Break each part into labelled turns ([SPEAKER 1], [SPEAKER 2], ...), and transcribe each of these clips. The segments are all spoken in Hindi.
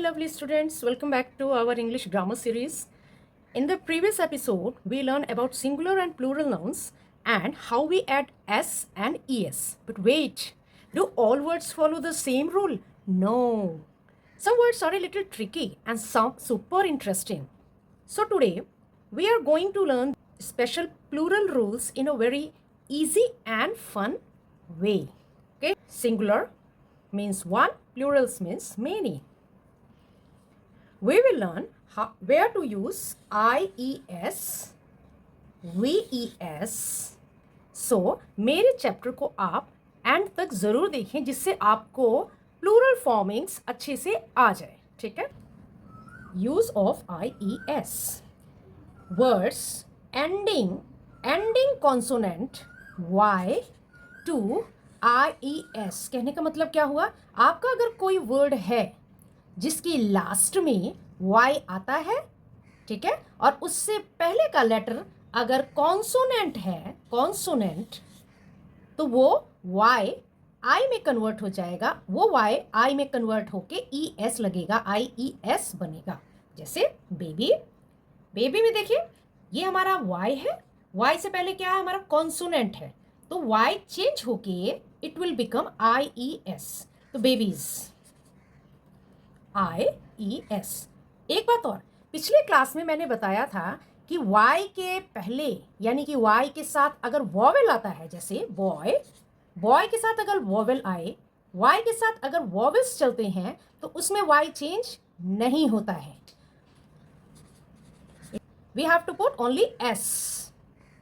[SPEAKER 1] lovely students, welcome back to our English grammar series. In the previous episode, we learned about singular and plural nouns and how we add s and es. But wait, do all words follow the same rule? No. Some words are a little tricky and some super interesting. So today, we are going to learn special plural rules in a very easy and fun way. Okay, singular means one, plurals means many. We will learn where to use IES, VES. So मेरे चैप्टर को आप एंड तक ज़रूर देखें जिससे आपको प्लूरल फॉर्मिंग्स अच्छे से आ जाए. ठीक है. Use of IES. Words ending consonant Y to IES. कहने का मतलब क्या हुआ? आपका अगर कोई वर्ड है जिसकी लास्ट में Y आता है, ठीक है, और उससे पहले का लेटर अगर कॉन्सोनेंट है, कॉन्सोनेंट, तो वो Y I में कन्वर्ट हो जाएगा. वो Y I में कन्वर्ट होके ES लगेगा, IES बनेगा. जैसे बेबी, बेबी में देखिए ये हमारा Y है, Y से पहले क्या है? हमारा कॉन्सोनेंट है, तो Y चेंज होके इट विल बिकम IES. तो बेबीज IES. एक बात और, पिछले क्लास में मैंने बताया था कि Y के पहले यानी कि Y के साथ अगर वॉवेल आता है, जैसे बॉय, बॉय के साथ अगर वॉवेल आए, Y के साथ अगर वॉवेल्स चलते हैं तो उसमें Y चेंज नहीं होता है. We have to put only S.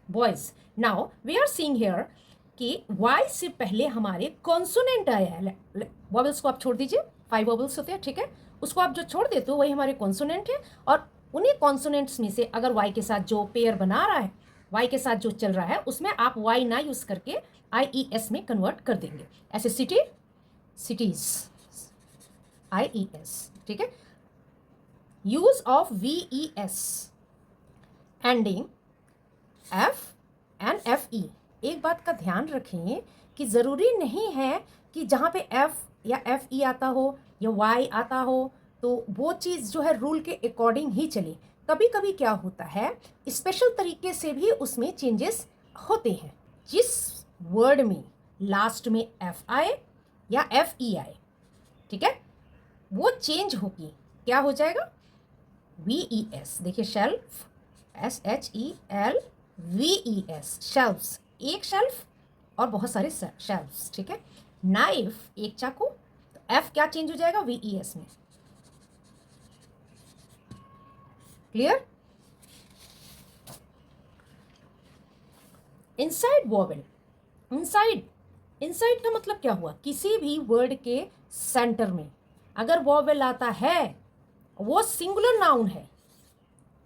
[SPEAKER 1] Boys. Now we are seeing here कि Y से पहले हमारे कॉन्सोनेंट आया है. वॉवेल्स को आप छोड़ दीजिए, 5 वॉवेल्स होते हैं, ठीक है, उसको आप जो छोड़ देते हो वही हमारे कॉन्सोनेंट है. और उन्हीं कॉन्सोनेंट्स में से अगर Y के साथ जो पेयर बना रहा है, Y के साथ जो चल रहा है, उसमें आप Y ना यूज करके IES में कन्वर्ट कर देंगे. ऐसे सिटी, सिटीज, IES. ठीक है. Use of VES ending F and FE. एक बात का ध्यान रखें कि ज़रूरी नहीं है कि जहाँ पे F या FE आता हो या Y आता हो तो वो चीज़ जो है रूल के अकॉर्डिंग ही चले. कभी कभी क्या होता है, स्पेशल तरीके से भी उसमें चेंजेस होते हैं. जिस वर्ड में लास्ट में F आए या FE आए, ठीक है, वो चेंज होगी. क्या हो जाएगा? VES. देखिए शेल्फ, SHELVES, शेल्फ्स, एक शेल्फ और बहुत सारे शेल्फ्स. ठीक है. नाइफ, एक चाकू, तो F क्या चेंज हो जाएगा? VES में. क्लियर? Inside vowel. इनसाइड का मतलब क्या हुआ? किसी भी वर्ड के सेंटर में अगर वॉवेल आता है, वो सिंगुलर नाउन है,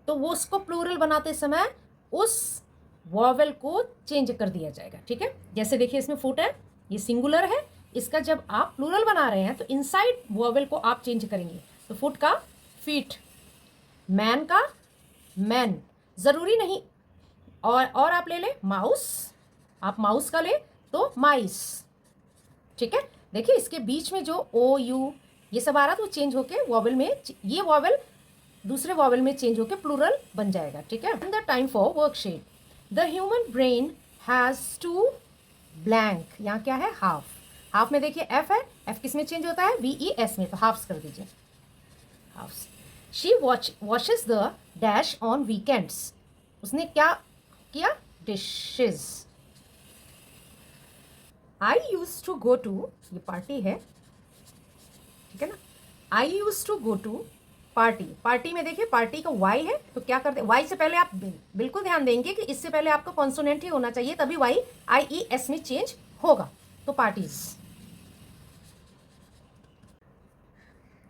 [SPEAKER 1] तो वो उसको प्लूरल बनाते समय उस वॉवेल को चेंज कर दिया जाएगा. ठीक है. जैसे देखिए इसमें फुट है, ये सिंगुलर है, इसका जब आप प्लूरल बना रहे हैं तो इनसाइड वॉवेल को आप चेंज करेंगे. तो फुट का फीट, मैन का मैन, ज़रूरी नहीं. और आप ले ले माउस, आप माउस का ले तो माइस. ठीक है. देखिए इसके बीच में जो OU ये सब आ रहा था वो चेंज होके वॉवेल में, ये वॉवेल दूसरे वॉवेल में चेंज होके प्लूरल बन जाएगा. ठीक है. The time for worksheet. The human brain has 2 blank. यहाँ क्या है? हाफ. हाफ में देखिए F है, F किस में चेंज होता है? VES में. तो हाफ्स कर दीजिए, halfs. She washes the dash on weekends. उसने क्या किया? Dishes. I use to go to, ये पार्टी है, ठीक है ना. I use to go to party. Party में देखिए पार्टी का Y है, तो क्या करते हैं? Y से पहले आप बिल्कुल ध्यान देंगे कि इससे पहले आपका कॉन्सोनेंट ही होना चाहिए, तभी Y IES में चेंज होगा. तो parties.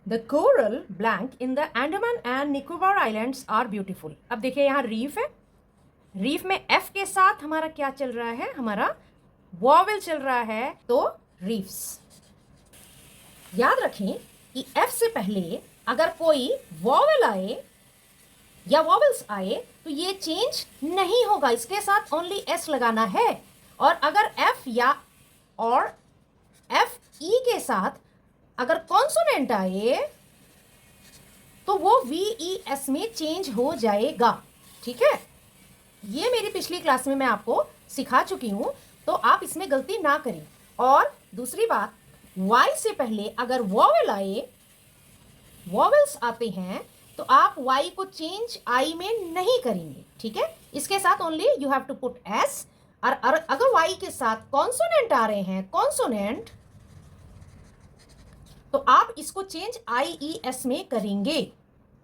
[SPEAKER 1] The coral blank in the Andaman and Nicobar islands are beautiful. अब देखिए यहाँ रीफ है, रीफ में F के साथ हमारा क्या चल रहा है? हमारा वॉवेल चल रहा है, तो रीफ्स. याद रखें कि F से पहले अगर कोई वॉवेल आए या वॉवेल्स आए तो ये चेंज नहीं होगा, इसके साथ ओनली S लगाना है. और अगर F या और FE के साथ अगर कॉन्सोनेंट आए तो वो VES में चेंज हो जाएगा। ठीक है, ये मेरी पिछली क्लास में मैं आपको सिखा चुकी हूं, तो आप इसमें गलती ना करें। और दूसरी बात, Y से पहले अगर वॉवेल आए, वॉवेल्स आते हैं, तो आप Y को चेंज I में नहीं करेंगे। ठीक है, इसके साथ only you have to put S। और अगर Y के साथ कॉन्सोनेंट आ रहे हैं, कॉन्सोनेंट, तो आप इसको चेंज IES में करेंगे।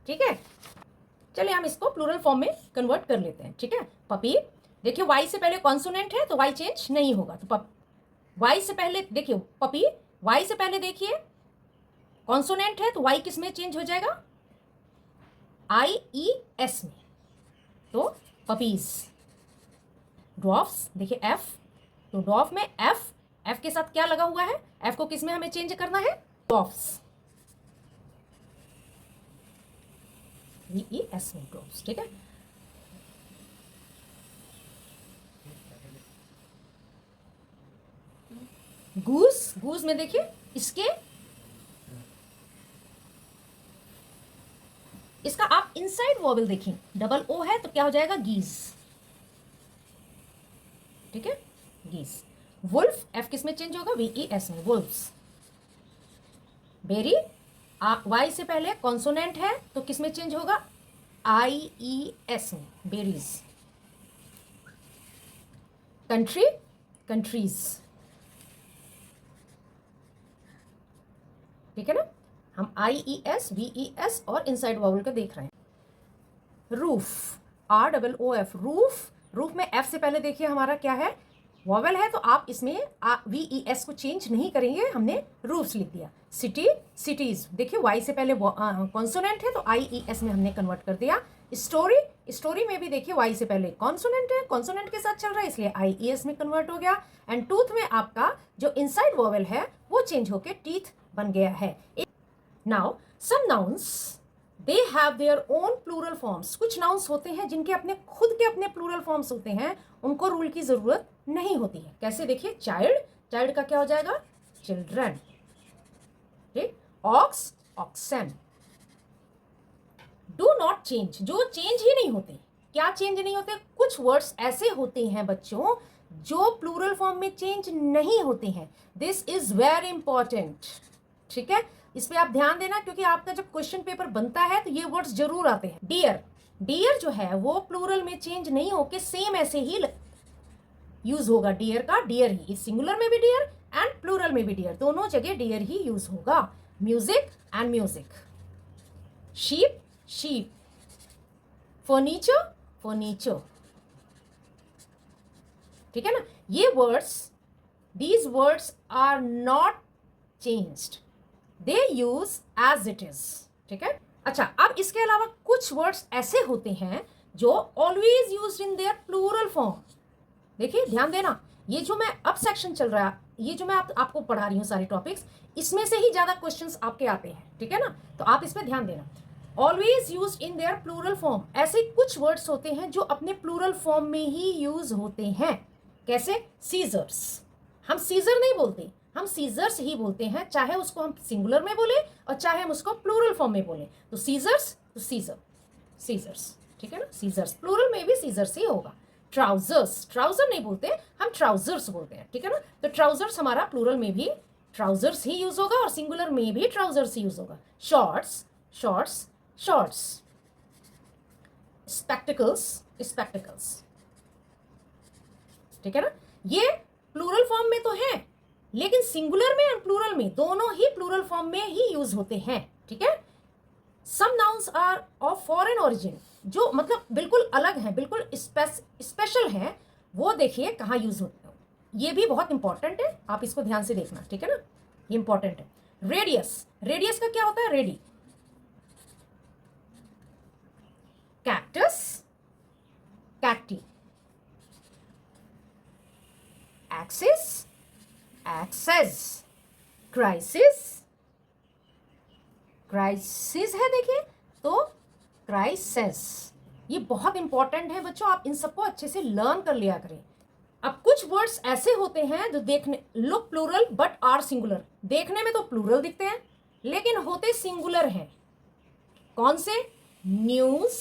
[SPEAKER 1] ठीक है, चलिए हम इसको प्लूरल फॉर्म में कन्वर्ट कर लेते हैं। ठीक है, पपी, देखिए Y से पहले कॉन्सोनेंट है तो Y चेंज नहीं होगा। तो Y से पहले देखिए पपी, Y से पहले देखिए कॉन्सोनेंट है तो Y किस में चेंज हो जाएगा? IES में। तो पपीज। ड्वार्फ्स, देखिए F, तो ड्वार्फ में F के साथ क्या लगा हुआ है? F को किस में हमें चेंज करना है? ड्वार्फ्स, VES में ड्वार्फ्स। ठीक है, गूस, गूस में देखिए इसका आप इनसाइड वॉवेल देखें, डबल O है तो क्या हो जाएगा? गीज। ठीक है, गीज। वुल्फ, F किस में चेंज होगा? VES में, वुल्फ्स। बेरी, Y से पहले कॉन्सोनेंट है तो किस में चेंज होगा? IES में, बेरीज। Country, countries. ठीक है ना, हम IES, VES और इनसाइड वॉवेल का देख रहे हैं। Roof, ROOF, roof. रूफ में F से पहले देखिए हमारा क्या है? वॉवेल है, तो आप इसमें VES को चेंज नहीं करेंगे, हमने रूफ्स लिख दिया। सिटी, सिटीज, देखिए Y से पहले कॉन्सोनेंट है तो IES में हमने कन्वर्ट कर दिया। स्टोरी, स्टोरी में भी देखिए Y से पहले कॉन्सोनेंट है, कॉन्सोनेंट के साथ चल रहा है इसलिए IES में कन्वर्ट हो गया। एंड टूथ में आपका जो इनसाइड वॉवेल है वो चेंज होके टीथ बन गया है। Now some nouns they have their own plural forms. कुछ नाउन्स होते हैं जिनके अपने खुद के अपने प्लूरल फॉर्म्स होते हैं, उनको रूल की जरूरत नहीं होती है। कैसे? देखिए चाइल्ड, चाइल्ड का क्या हो जाएगा? चिल्ड्रन। ठीक, ox, oxen. Do not change, जो चेंज ही नहीं होते। क्या चेंज नहीं होते? कुछ वर्ड्स ऐसे होते हैं बच्चों जो प्लूरल फॉर्म में चेंज नहीं होते हैं। This is very important. ठीक है, इस पे आप ध्यान देना, क्योंकि आपका जब क्वेश्चन पेपर बनता है तो ये वर्ड्स जरूर आते हैं। डियर, डियर जो है वो प्लूरल में चेंज नहीं होके सेम ऐसे ही यूज होगा। डियर का डियर ही, इस सिंगुलर में भी डियर एंड प्लूरल में भी डियर, दोनों जगह डियर ही यूज होगा। Music and music. Sheep, sheep. Furniture, furniture. ठीक है ना, ये words, these words are not changed, they use as it is. ठीक है, अच्छा, अब इसके अलावा कुछ वर्ड्स ऐसे होते हैं जो always used in their plural form. देखिए ध्यान देना, ये जो मैं अब सेक्शन चल रहा है, ये जो मैं आपको पढ़ा रही हूँ सारे टॉपिक्स, इसमें से ही ज्यादा क्वेश्चंस आपके आते हैं। ठीक है ना, तो आप इस पर ध्यान देना। Always use in their plural form, ऐसे कुछ वर्ड्स होते हैं जो अपने प्लूरल फॉर्म में ही यूज होते हैं। कैसे? सीजर्स, हम सीजर नहीं बोलते, हम सीजर्स ही बोलते हैं, चाहे उसको हम सिंगुलर में बोले और चाहे हम उसको प्लूरल फॉर्म में बोले। तो सीजर्स, तो सीजर, सीजर्स। ठीक है ना, सीजर्स, प्लूरल में भी सीजर्स ही होगा। ट्राउजर्स, ट्राउजर नहीं बोलते, हम ट्राउजर्स बोलते हैं। ठीक है ना, तो ट्राउजर्स हमारा प्लूरल में भी ट्राउजर्स ही यूज होगा और सिंगुलर में भी ट्राउजर्स ही यूज होगा। Shorts, shorts, shorts. Spectacles, spectacles. ठीक है ना, ये प्लूरल फॉर्म में तो है, लेकिन सिंगुलर में और प्लूरल में, दोनों ही प्लूरल फॉर्म में ही यूज होते हैं। ठीक है, some nouns are of foreign origin, जो मतलब बिल्कुल अलग है, बिल्कुल स्पेशल है, वो देखिए कहाँ यूज होते हैं। ये भी बहुत इंपॉर्टेंट है, आप इसको ध्यान से देखना। ठीक है ना, ये इंपॉर्टेंट है। रेडियस, रेडियस का क्या होता है? Radii. Cactus, cacti. Axis, axes. Crisis, crisis है देखिए, तो क्राइसिस। ये बहुत इंपॉर्टेंट है बच्चों, आप इन सबको अच्छे से लर्न कर लिया करें। अब कुछ वर्ड्स ऐसे होते हैं जो देखने look plural but are singular, देखने में तो प्लूरल दिखते हैं लेकिन होते सिंगुलर हैं। कौन से? न्यूज।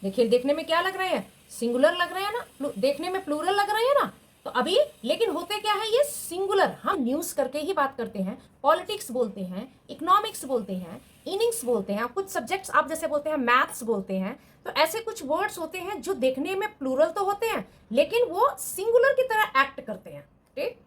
[SPEAKER 1] देखिए देखने में क्या लग रहे हैं? सिंगुलर लग रहे हैं ना, देखने में प्लूरल लग रहे हैं ना। तो अभी लेकिन होते क्या है, ये सिंगुलर। हम न्यूज करके ही बात करते हैं, पॉलिटिक्स बोलते हैं, इकोनॉमिक्स बोलते हैं, इनिंग्स बोलते हैं, कुछ सब्जेक्ट्स आप जैसे बोलते हैं मैथ्स बोलते हैं। तो ऐसे कुछ वर्ड्स होते हैं जो देखने में प्लूरल तो होते हैं लेकिन वो सिंगुलर की तरह एक्ट करते हैं। ठीक,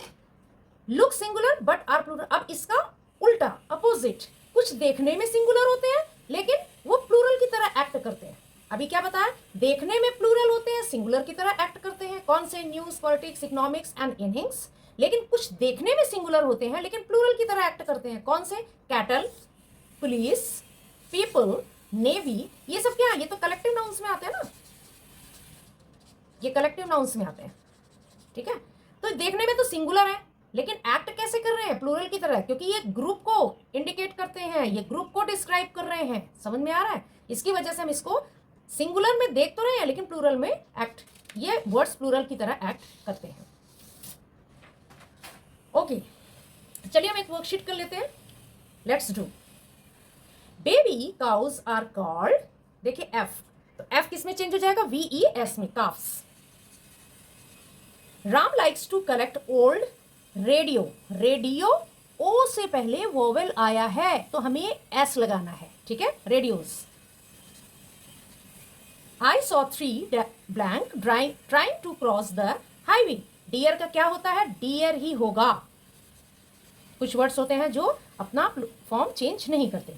[SPEAKER 1] look singular but are plural. अब इसका उल्टा, अपोजिट, कुछ देखने में सिंगुलर होते हैं लेकिन वो प्लूरल की तरह एक्ट करते हैं। अभी क्या बताया? देखने में प्लूरल होते हैं, सिंगुलर की तरह एक्ट करते हैं। कौन से? News, politics, economics and innings. लेकिन कुछ देखने में सिंगुलर होते हैं लेकिन प्लूरल की तरह एक्ट करते हैं। कौन से? Cattle, police, people, navy. ये सब क्या है? ये तो कलेक्टिव नाउन्स में आते हैं ना, ये कलेक्टिव नाउन्स में आते हैं। ठीक है, तो देखने में तो सिंगुलर है लेकिन एक्ट कैसे कर रहे हैं? प्लूरल की तरह, क्योंकि ये ग्रुप को इंडिकेट करते हैं, ये ग्रुप को डिस्क्राइब कर रहे हैं। समझ में आ रहा है? इसकी वजह से हम इसको सिंगुलर में देख तो रहे हैं लेकिन प्लूरल में एक्ट, ये वर्ड्स प्लूरल की तरह एक्ट करते हैं। ओके, चलिए हम एक वर्कशीट कर लेते हैं। Let's do. Baby cows are called, देखिए एफ, तो एफ किस में चेंज हो जाएगा? VES में, calves. Ram likes to collect old radio. Radio, O से पहले वोवेल आया है तो हमें एस लगाना है। ठीक है, radios. I saw 3 blank trying to cross the highway. Deer का क्या होता है? डियर ही होगा। कुछ वर्ड्स होते हैं जो अपना फॉर्म चेंज नहीं करते।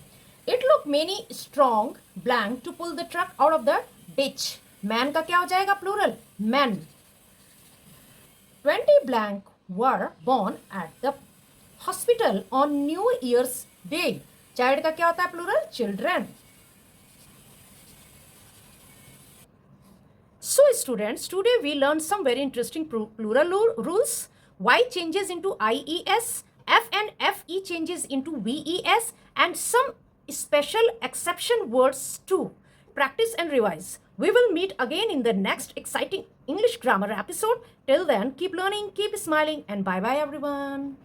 [SPEAKER 1] It looked many strong blank to pull the truck out of the ditch. Man का क्या हो जाएगा? Plural, men. 20 blank were born at the hospital on New Year's Day. Child का क्या होता है? Plural, children. So students, today we learned some very interesting plural rules. Y changes into IES, F and FE changes into VES, and some special exception words too. Practice and revise. We will meet again in the next exciting English grammar episode. Till then, keep learning, keep smiling, and bye bye everyone.